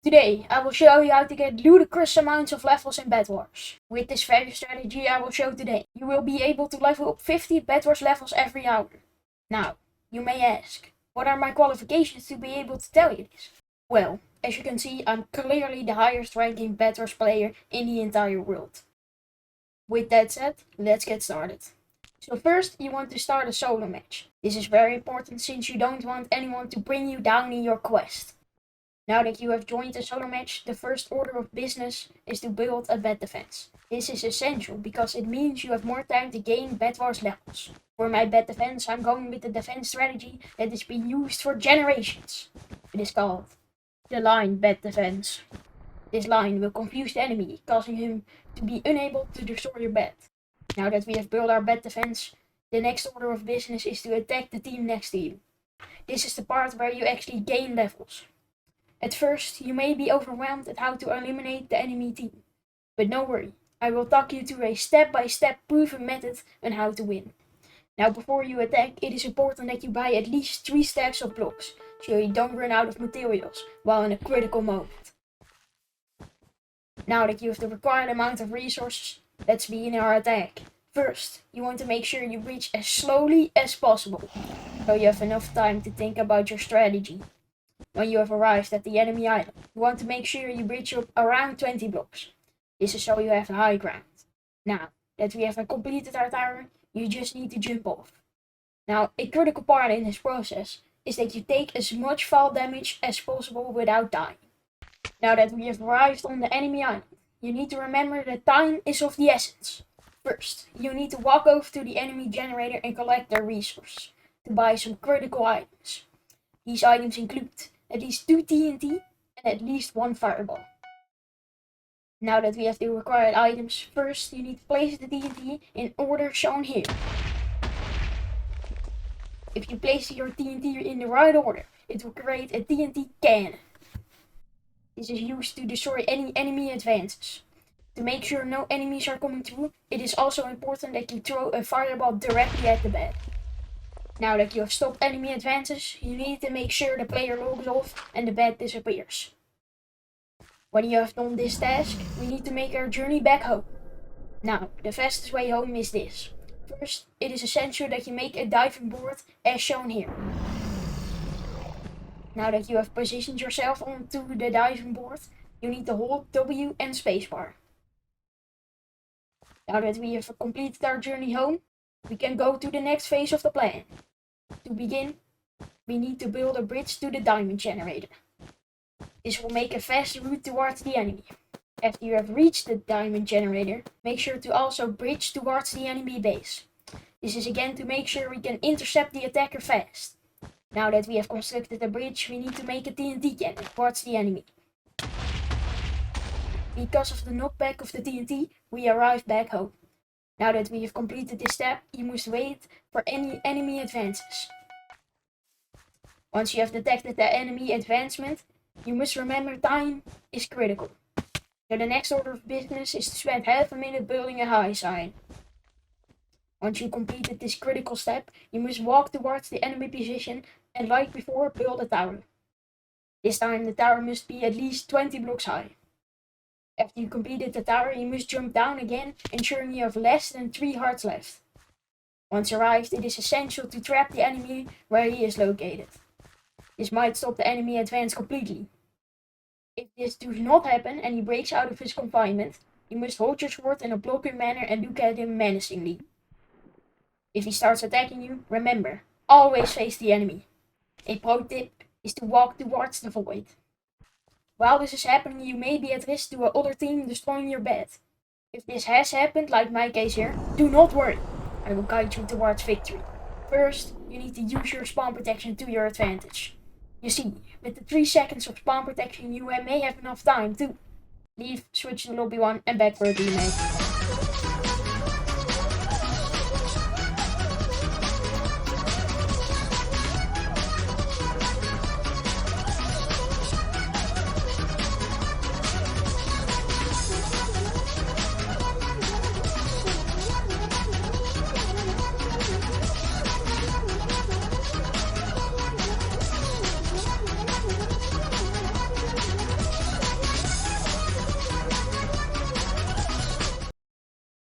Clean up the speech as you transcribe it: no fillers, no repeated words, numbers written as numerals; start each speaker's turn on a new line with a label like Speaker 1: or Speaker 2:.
Speaker 1: Today, I will show you how to get ludicrous amounts of levels in Bedwars. With this value strategy I will show today, you will be able to level up 50 Bedwars levels every hour. Now, you may ask, what are my qualifications to be able to tell you this? Well, as you can see, I'm clearly the highest ranking Bedwars player in the entire world. With that said, let's get started. So first, you want to start a solo match. This is very important since you don't want anyone to bring you down in your quest. Now that you have joined a solo match, the first order of business is to build a bed defense. This is essential because it means you have more time to gain Bedwars levels. For my bed defense, I'm going with the defense strategy that has been used for generations. It is called the line bed defense. This line will confuse the enemy, causing him to be unable to destroy your bed. Now that we have built our bed defense, the next order of business is to attack the team next to you. This is the part where you actually gain levels. At first, you may be overwhelmed at how to eliminate the enemy team. But no worry, I will talk you through a step-by-step proven method on how to win. Now before you attack, it is important that you buy at least 3 stacks of blocks, so you don't run out of materials while in a critical moment. Now that you have the required amount of resources, let's begin our attack. First, you want to make sure you breach as slowly as possible, so you have enough time to think about your strategy. When you have arrived at the enemy island, you want to make sure you breach up around 20 blocks. This is so you have the high ground. Now that we have completed our tower, you just need to jump off. Now, a critical part in this process is that you take as much fall damage as possible without dying. Now that we have arrived on the enemy island, you need to remember that time is of the essence. First, you need to walk over to the enemy generator and collect their resources to buy some critical items. These items include at least 2 TNT and at least 1 fireball. Now that we have the required items, first you need to place the TNT in order shown here. If you place your TNT in the right order, it will create a TNT cannon. This is used to destroy any enemy advances. To make sure no enemies are coming through, it is also important that you throw a fireball directly at the bed. Now that you have stopped enemy advances, you need to make sure the player logs off and the bed disappears. When you have done this task, we need to make our journey back home. Now, the fastest way home is this. First, it is essential that you make a diving board as shown here. Now that you have positioned yourself onto the diving board, you need to hold W and spacebar. Now that we have completed our journey home, we can go to the next phase of the plan. To begin, we need to build a bridge to the diamond generator. This will make a fast route towards the enemy. After you have reached the diamond generator, make sure to also bridge towards the enemy base. This is again to make sure we can intercept the attacker fast. Now that we have constructed a bridge, we need to make a TNT cannon towards the enemy. Because of the knockback of the TNT, we arrived back home. Now that we have completed this step, you must wait for any enemy advances. Once you have detected the enemy advancement, you must remember time is critical. So the next order of business is to spend half a minute building a high sign. Once you completed this critical step, you must walk towards the enemy position and like before, build a tower. This time the tower must be at least 20 blocks high. After you completed the tower, you must jump down again, ensuring you have less than 3 hearts left. Once arrived, it is essential to trap the enemy where he is located. This might stop the enemy advance completely. If this does not happen and he breaks out of his confinement, you must hold your sword in a blocking manner and look at him menacingly. If he starts attacking you, remember, always face the enemy. A pro tip is to walk towards the void. While this is happening, you may be at risk to another team destroying your bed. If this has happened, like my case here, do not worry. I will guide you towards victory. First, you need to use your spawn protection to your advantage. You see, with the 3 seconds of spawn protection, you may have enough time to leave, switch to lobby 1 and back for a teammate.